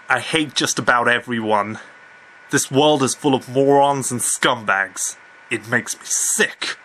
I hate just about everyone. This world is full of morons and scumbags. It makes me sick.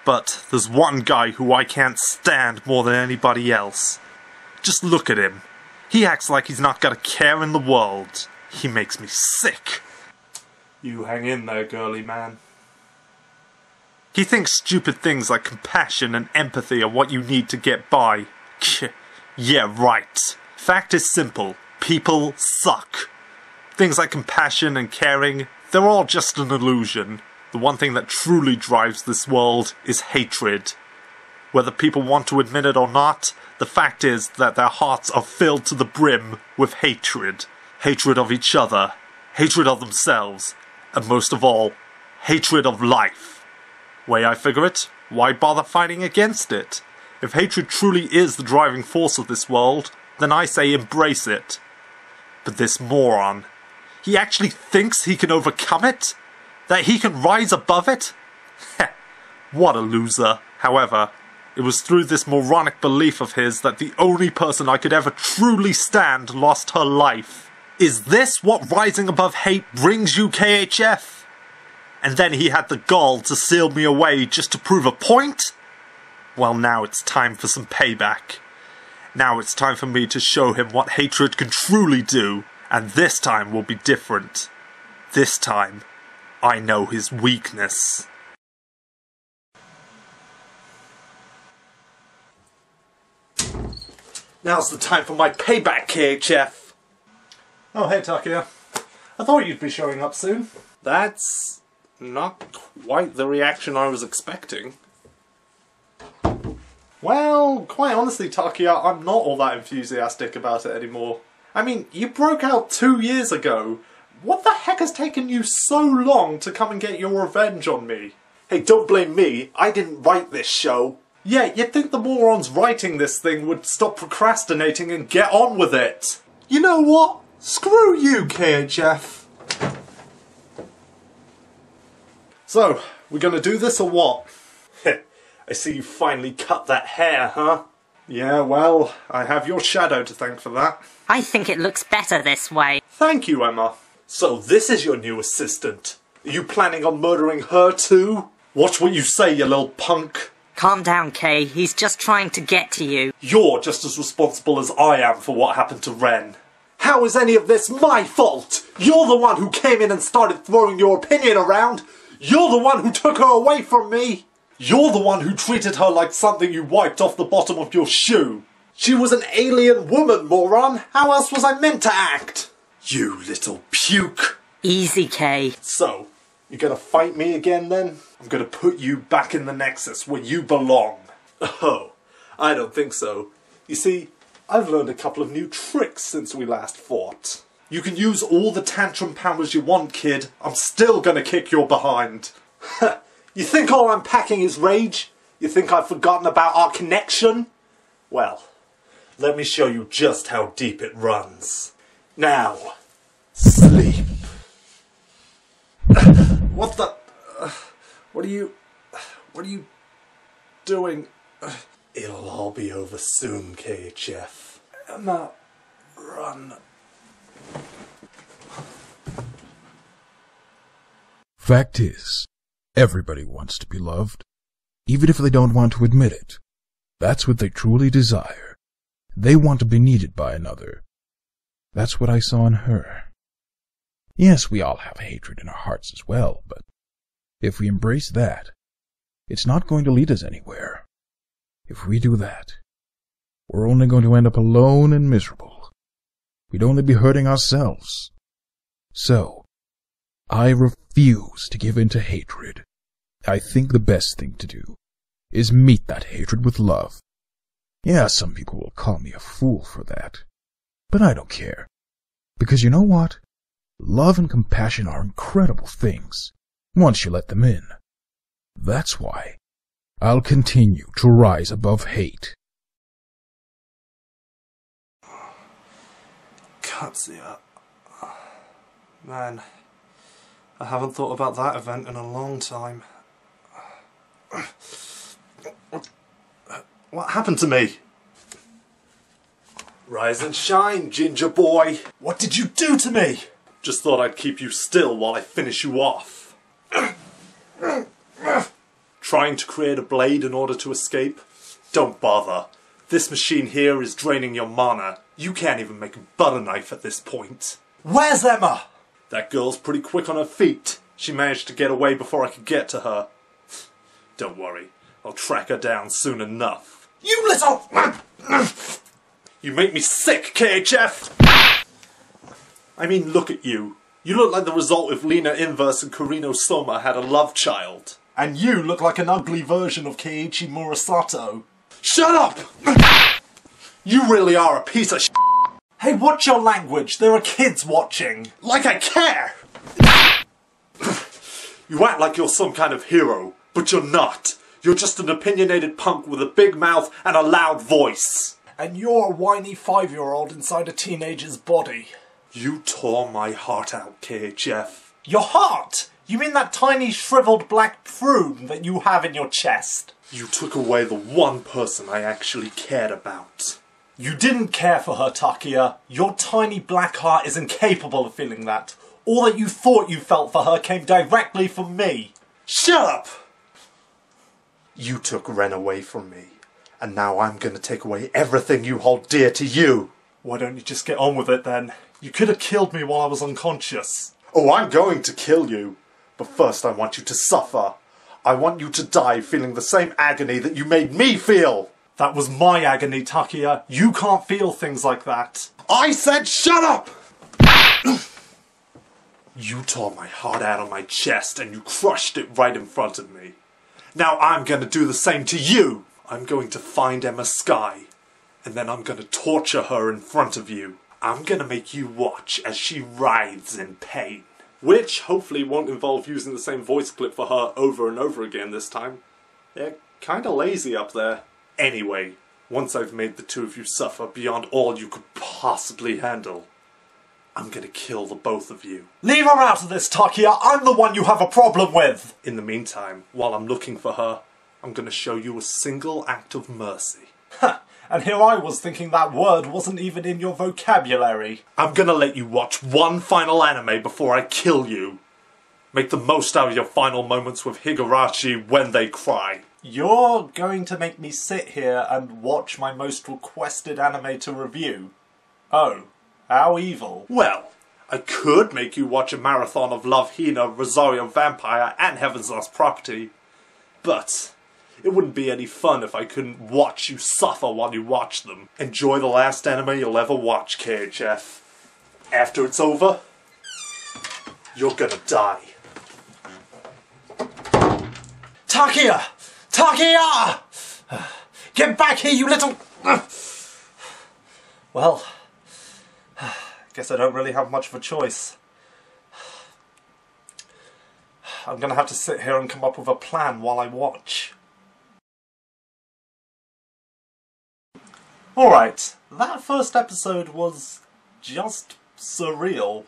But there's one guy who I can't stand more than anybody else. Just look at him. He acts like he's not got a care in the world. He makes me sick. You hang in there, girly man. He thinks stupid things like compassion and empathy are what you need to get by. Yeah, right. Fact is simple. People suck. Things like compassion and caring, they're all just an illusion. The one thing that truly drives this world is hatred. Whether people want to admit it or not, the fact is that their hearts are filled to the brim with hatred. Hatred of each other, hatred of themselves, and most of all, hatred of life. Way I figure it, why bother fighting against it? If hatred truly is the driving force of this world, then I say embrace it. But this moron, he actually thinks he can overcome it? That he can rise above it? What a loser. However, it was through this moronic belief of his that the only person I could ever truly stand lost her life. Is this what rising above hate brings you, KHF? And then he had the gall to seal me away just to prove a point? Well, now it's time for some payback. Now it's time for me to show him what hatred can truly do, and this time will be different. This time, I know his weakness. Now's the time for my payback, KHF! Oh, hey, Takeya. I thought you'd be showing up soon. That's not quite the reaction I was expecting. Well, quite honestly, Takeya, I'm not all that enthusiastic about it anymore. I mean, you broke out 2 years ago. What the heck has taken you so long to come and get your revenge on me? Hey, don't blame me. I didn't write this show. Yeah, you'd think the morons writing this thing would stop procrastinating and get on with it. You know what? Screw you, KHF. So, we gonna do this or what? I see you finally cut that hair, huh? Yeah, well, I have your shadow to thank for that. I think it looks better this way. Thank you, Emma. So this is your new assistant. Are you planning on murdering her too? Watch what you say, you little punk. Calm down, Kay. He's just trying to get to you. You're just as responsible as I am for what happened to Ren. How is any of this my fault? You're the one who came in and started throwing your opinion around. You're the one who took her away from me. You're the one who treated her like something you wiped off the bottom of your shoe. She was an alien woman, moron. How else was I meant to act? You little puke. Easy, Kay. So, you gonna fight me again then? I'm gonna put you back in the Nexus where you belong. Oh, I don't think so. You see, I've learned a couple of new tricks since we last fought. You can use all the tantrum powers you want, kid. I'm still gonna kick your behind. You think all I'm packing is rage? You think I've forgotten about our connection? Well, let me show you just how deep it runs. Now, sleep. What the... What are you doing? It'll all be over soon, KHF. Emma, run. Fact is, everybody wants to be loved, even if they don't want to admit it. That's what they truly desire. They want to be needed by another. That's what I saw in her. Yes, we all have hatred in our hearts as well, but if we embrace that, it's not going to lead us anywhere. If we do that, we're only going to end up alone and miserable. We'd only be hurting ourselves. So, I refuse to give in to hatred. I think the best thing to do is meet that hatred with love. Yeah, some people will call me a fool for that, but I don't care. Because you know what? Love and compassion are incredible things, once you let them in. That's why I'll continue to rise above hate. Katsuya. Man, I haven't thought about that event in a long time. What happened to me? Rise and shine, ginger boy. What did you do to me? Just thought I'd keep you still while I finish you off. Trying to create a blade in order to escape? Don't bother. This machine here is draining your mana. You can't even make a butter knife at this point. Where's Emma? That girl's pretty quick on her feet. She managed to get away before I could get to her. Don't worry, I'll track her down soon enough. You little... You make me sick, KHF! I mean, look at you. You look like the result if Lena Inverse and Kurino Soma had a love child. And you look like an ugly version of Keiichi Murasato. Shut up! You really are a piece of shit. Hey, watch your language. There are kids watching. Like I care! You act like you're some kind of hero, but you're not. You're just an opinionated punk with a big mouth and a loud voice. And you're a whiny 5-year-old inside a teenager's body. You tore my heart out, KHF. Your heart? You mean that tiny shriveled black prune that you have in your chest? You took away the one person I actually cared about. You didn't care for her, Takeya. Your tiny black heart is incapable of feeling that. All that you thought you felt for her came directly from me. Shut up! You took Ren away from me. And now I'm gonna take away everything you hold dear to you. Why don't you just get on with it then? You could have killed me while I was unconscious. Oh, I'm going to kill you. But first I want you to suffer. I want you to die feeling the same agony that you made me feel. That was my agony, Takeya. You can't feel things like that. I said shut up! You tore my heart out of my chest and you crushed it right in front of me. Now I'm gonna do the same to you. I'm going to find Emma Sky, and then I'm gonna torture her in front of you. I'm gonna make you watch as she writhes in pain. Which, hopefully, won't involve using the same voice clip for her over and over again this time. They're kinda lazy up there. Anyway, once I've made the two of you suffer beyond all you could possibly handle, I'm gonna kill the both of you. Leave her out of this, Takeya! I'm the one you have a problem with! In the meantime, while I'm looking for her, I'm gonna show you a single act of mercy. Ha! And here I was thinking that word wasn't even in your vocabulary. I'm gonna let you watch one final anime before I kill you. Make the most out of your final moments with Higurashi when they cry. You're going to make me sit here and watch my most requested anime to review? Oh, how evil. Well, I could make you watch a marathon of Love Hina, Rosario Vampire, and Heaven's Lost Property, but it wouldn't be any fun if I couldn't watch you suffer while you watch them. Enjoy the last anime you'll ever watch, KHF. After it's over, you're gonna die. Takeya! Takeya! Get back here, you little... Well, guess I don't really have much of a choice. I'm gonna have to sit here and come up with a plan while I watch. Alright, that first episode was just surreal.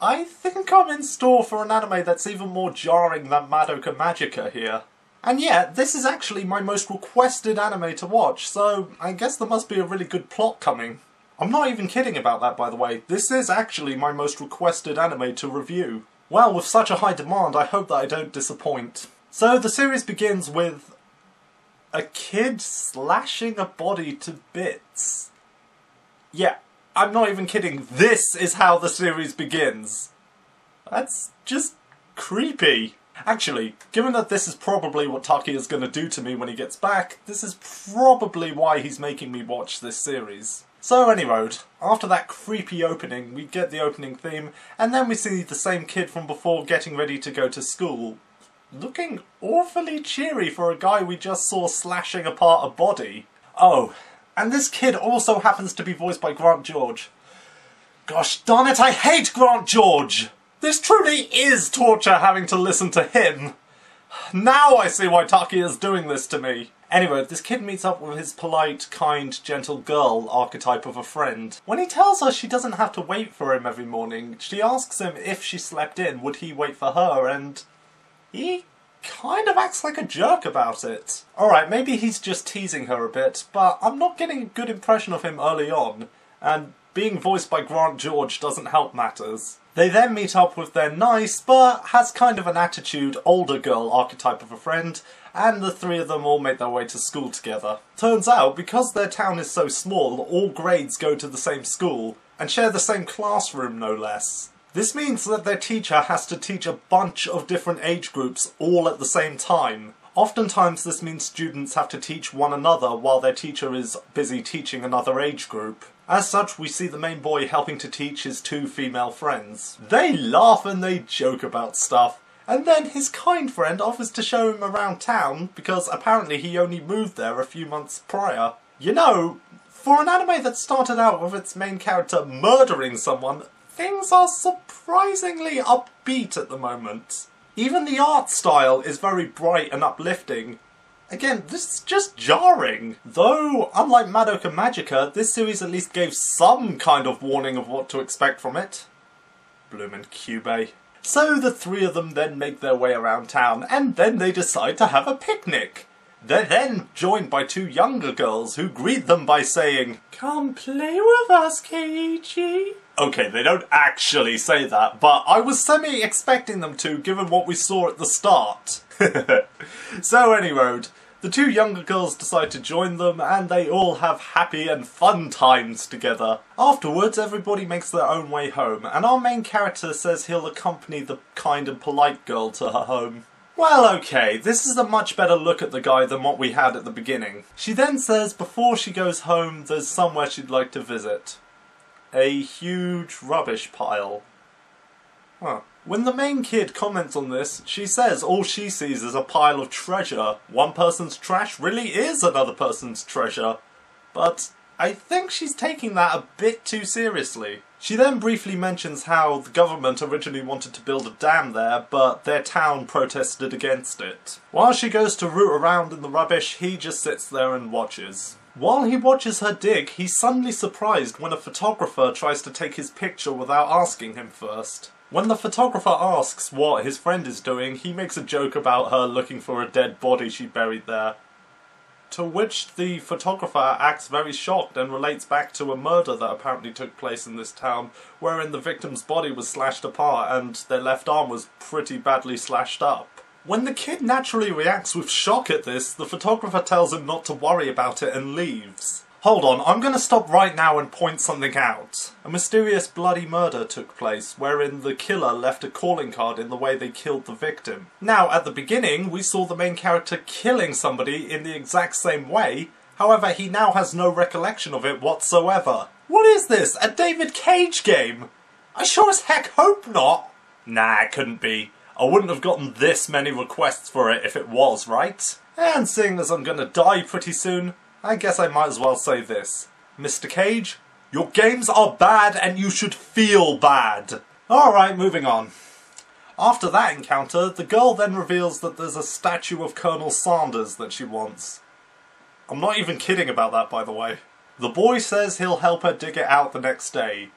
I think I'm in store for an anime that's even more jarring than Madoka Magica here. And yet, this is actually my most requested anime to watch, so I guess there must be a really good plot coming. I'm not even kidding about that, by the way. This is actually my most requested anime to review. Well, with such a high demand, I hope that I don't disappoint. So, the series begins with a kid slashing a body to bits. Yeah, I'm not even kidding. This is how the series begins. That's just creepy. Actually, given that this is probably what Takeya's gonna do to me when he gets back, this is probably why he's making me watch this series. So anyway, after that creepy opening, we get the opening theme, and then we see the same kid from before getting ready to go to school. Looking awfully cheery for a guy we just saw slashing apart a body. Oh, and this kid also happens to be voiced by Grant George. Gosh darn it, I hate Grant George! This truly is torture having to listen to him. Now I see why Takeya's doing this to me. Anyway, this kid meets up with his polite, kind, gentle girl archetype of a friend. When he tells her she doesn't have to wait for him every morning, she asks him if she slept in, would he wait for her, and he kind of acts like a jerk about it. Alright, maybe he's just teasing her a bit, but I'm not getting a good impression of him early on. and being voiced by Grant George doesn't help matters. They then meet up with their nice, but has kind of an attitude, older girl archetype of a friend, and the three of them all make their way to school together. Turns out, because their town is so small, all grades go to the same school, and share the same classroom no less. This means that their teacher has to teach a bunch of different age groups all at the same time. Oftentimes this means students have to teach one another while their teacher is busy teaching another age group. As such, we see the main boy helping to teach his two female friends. They laugh and they joke about stuff, and then his kind friend offers to show him around town because apparently he only moved there a few months prior. You know, for an anime that started out with its main character murdering someone, things are surprisingly upbeat at the moment. Even the art style is very bright and uplifting. Again, this is just jarring. Though, unlike Madoka Magica, this series at least gave some kind of warning of what to expect from it. Bloomin' Cube. So the three of them then make their way around town, and then they decide to have a picnic. They're then joined by two younger girls who greet them by saying, "Come play with us, Keiichi." Okay, they don't actually say that, but I was semi-expecting them to, given what we saw at the start. So anyway, the two younger girls decide to join them, and they all have happy and fun times together. Afterwards, everybody makes their own way home, and our main character says he'll accompany the kind and polite girl to her home. Well, okay, this is a much better look at the guy than what we had at the beginning. She then says before she goes home there's somewhere she'd like to visit. A huge rubbish pile. Huh. When the main kid comments on this, she says all she sees is a pile of treasure. One person's trash really is another person's treasure. But I think she's taking that a bit too seriously. She then briefly mentions how the government originally wanted to build a dam there, but their town protested against it. While she goes to root around in the rubbish, he just sits there and watches. While he watches her dig, he's suddenly surprised when a photographer tries to take his picture without asking him first. When the photographer asks what his friend is doing, he makes a joke about her looking for a dead body she buried there. To which the photographer acts very shocked and relates back to a murder that apparently took place in this town, wherein the victim's body was slashed apart and their left arm was pretty badly slashed up. When the kid naturally reacts with shock at this, the photographer tells him not to worry about it and leaves. Hold on, I'm gonna stop right now and point something out. A mysterious bloody murder took place, wherein the killer left a calling card in the way they killed the victim. Now, at the beginning, we saw the main character killing somebody in the exact same way, however he now has no recollection of it whatsoever. What is this, a David Cage game? I sure as heck hope not! Nah, it couldn't be. I wouldn't have gotten this many requests for it if it was, right? And seeing as I'm gonna die pretty soon, I guess I might as well say this. Mr. Cage, your games are bad and you should feel bad. Alright, moving on. After that encounter, the girl then reveals that there's a statue of Colonel Sanders that she wants. I'm not even kidding about that, by the way. The boy says he'll help her dig it out the next day.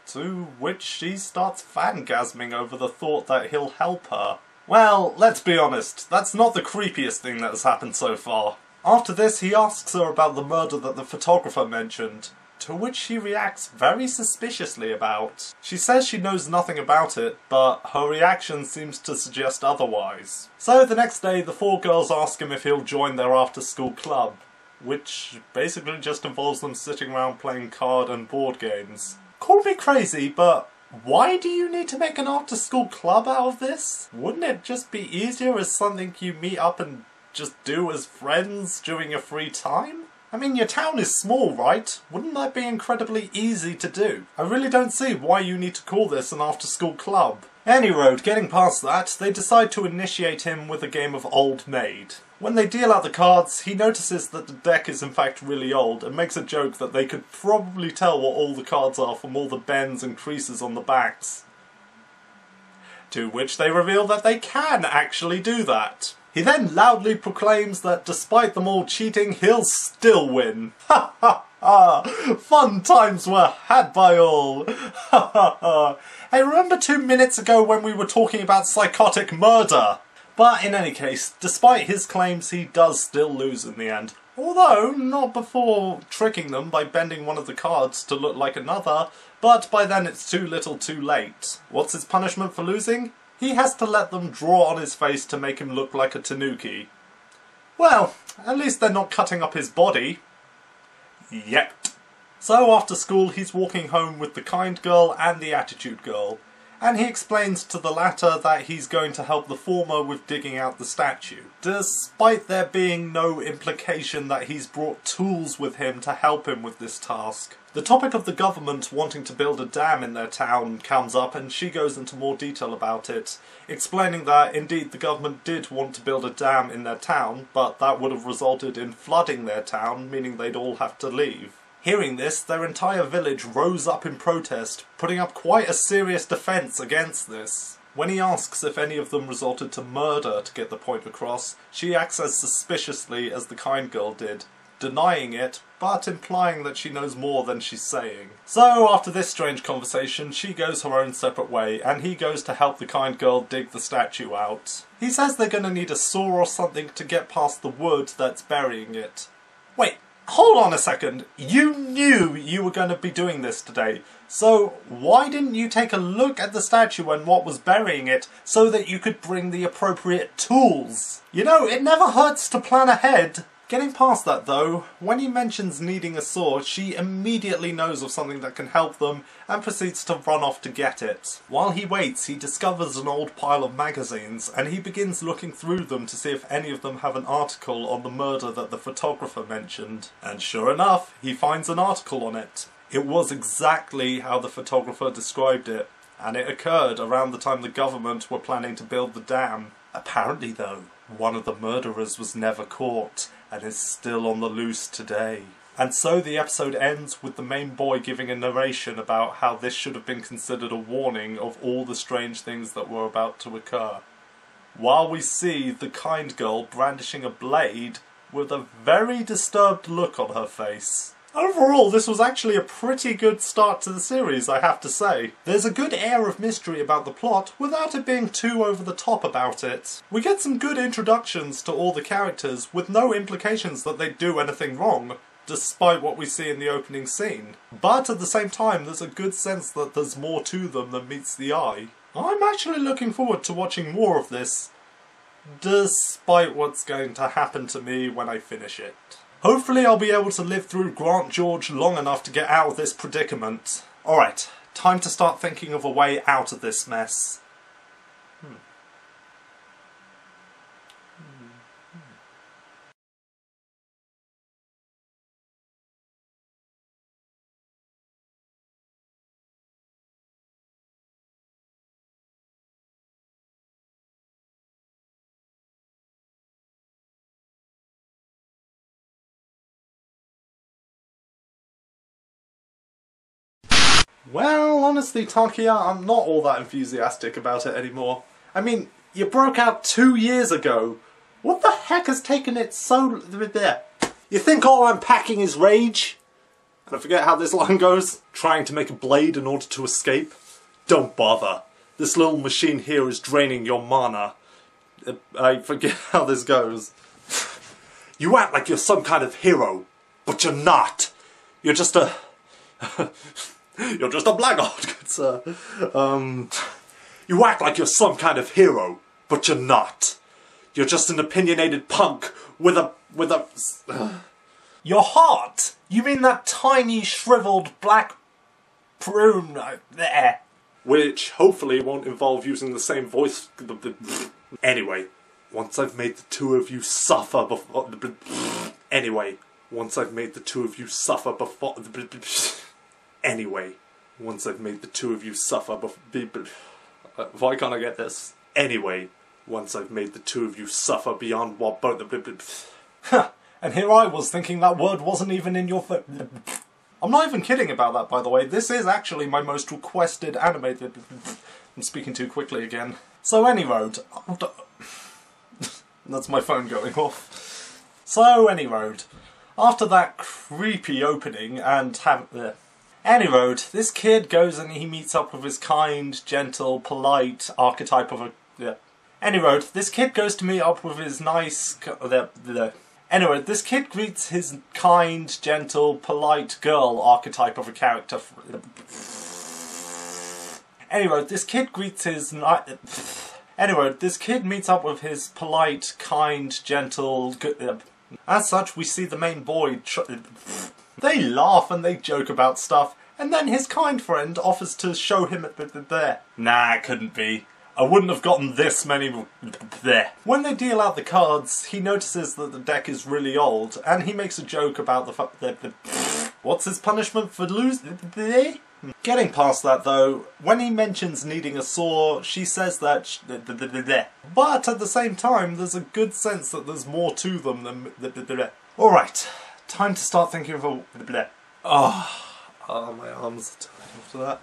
To which she starts fangasming over the thought that he'll help her. Well, let's be honest, that's not the creepiest thing that has happened so far. After this, he asks her about the murder that the photographer mentioned, to which she reacts very suspiciously about. She says she knows nothing about it, but her reaction seems to suggest otherwise. So the next day, the four girls ask him if he'll join their after-school club, which basically just involves them sitting around playing card and board games. Call me crazy, but why do you need to make an after-school club out of this? Wouldn't it just be easier as something you meet up and just do as friends during your free time? I mean, your town is small, right? Wouldn't that be incredibly easy to do? I really don't see why you need to call this an after-school club. Anyway, getting past that, they decide to initiate him with a game of Old Maid. When they deal out the cards, he notices that the deck is in fact really old and makes a joke that they could probably tell what all the cards are from all the bends and creases on the backs. To which they reveal that they can actually do that. He then loudly proclaims that despite them all cheating, he'll still win. Ha ha ha! Fun times were had by all! Ha ha ha! Hey, remember 2 minutes ago when we were talking about psychotic murder? But in any case, despite his claims, he does still lose in the end. Although, not before tricking them by bending one of the cards to look like another, but by then it's too little too late. What's his punishment for losing? He has to let them draw on his face to make him look like a tanuki. Well, at least they're not cutting up his body. Yet. So after school he's walking home with the kind girl and the attitude girl, and he explains to the latter that he's going to help the former with digging out the statue, despite there being no implication that he's brought tools with him to help him with this task. The topic of the government wanting to build a dam in their town comes up, and she goes into more detail about it, explaining that indeed the government did want to build a dam in their town, but that would have resulted in flooding their town, meaning they'd all have to leave. Hearing this, their entire village rose up in protest, putting up quite a serious defence against this. When he asks if any of them resorted to murder to get the point across, she acts as suspiciously as the kind girl did, denying it, but implying that she knows more than she's saying. So after this strange conversation, she goes her own separate way, and he goes to help the kind girl dig the statue out. He says they're going to need a saw or something to get past the wood that's burying it. Wait, hold on a second. You knew you were going to be doing this today, so why didn't you take a look at the statue and what was burying it so that you could bring the appropriate tools? You know, it never hurts to plan ahead. Getting past that though, when he mentions needing a saw, she immediately knows of something that can help them and proceeds to run off to get it. While he waits, he discovers an old pile of magazines, and he begins looking through them to see if any of them have an article on the murder that the photographer mentioned. And sure enough, he finds an article on it. It was exactly how the photographer described it, and it occurred around the time the government were planning to build the dam. Apparently though, one of the murderers was never caught, and is still on the loose today. And so the episode ends with the main boy giving a narration about how this should have been considered a warning of all the strange things that were about to occur, while we see the kind girl brandishing a blade with a very disturbed look on her face. Overall, this was actually a pretty good start to the series, I have to say. There's a good air of mystery about the plot, without it being too over the top about it. We get some good introductions to all the characters, with no implications that they do anything wrong, despite what we see in the opening scene. But at the same time, there's a good sense that there's more to them than meets the eye. I'm actually looking forward to watching more of this, despite what's going to happen to me when I finish it. Hopefully I'll be able to live through Grant George long enough to get out of this predicament. Alright, time to start thinking of a way out of this mess. Well, honestly, Takeya, I'm not all that enthusiastic about it anymore. I mean, you broke out 2 years ago. What the heck has taken it so... there? You think all I'm packing is rage? And I forget how this line goes. Trying to make a blade in order to escape? Don't bother. This little machine here is draining your mana. I forget how this goes. You act like you're some kind of hero, but you're not. You're just a... You're just a blackguard, good sir. You act like you're some kind of hero, but you're not. You're just an opinionated punk with a... Your heart? You mean that tiny, shriveled black prune there? Which hopefully won't involve using the same voice... Anyway, once I've made the two of you suffer before... Anyway, once I've made the two of you suffer before... Anyway, once I've made the two of you suffer before... Why can't I get this? Anyway, once I've made the two of you suffer beyond what both... And here I was thinking that word wasn't even in your... I'm not even kidding about that, by the way. This is actually my most requested anime... I'm speaking too quickly again. So any road... That's my phone going off. So any road. After that creepy opening and Any road, this kid goes and he meets up with his kind, gentle, polite archetype of a... Any road, this kid goes to meet up with his nice... Anyway, this kid greets his kind, gentle, polite girl archetype of a character. Anyway, this kid greets his... Anyway, this kid meets up with his polite, kind, gentle... As such, we see the main boy... They laugh and they joke about stuff, and then his kind friend offers to show him there. Nah, it couldn't be. I wouldn't have gotten this many there. When they deal out the cards, he notices that the deck is really old, and he makes a joke about the fact that what's his punishment for losing? Getting past that though, when he mentions needing a saw, she says that but at the same time, there's a good sense that there's more to them than Alright, time to start thinking of a oh, my arms are tired after that.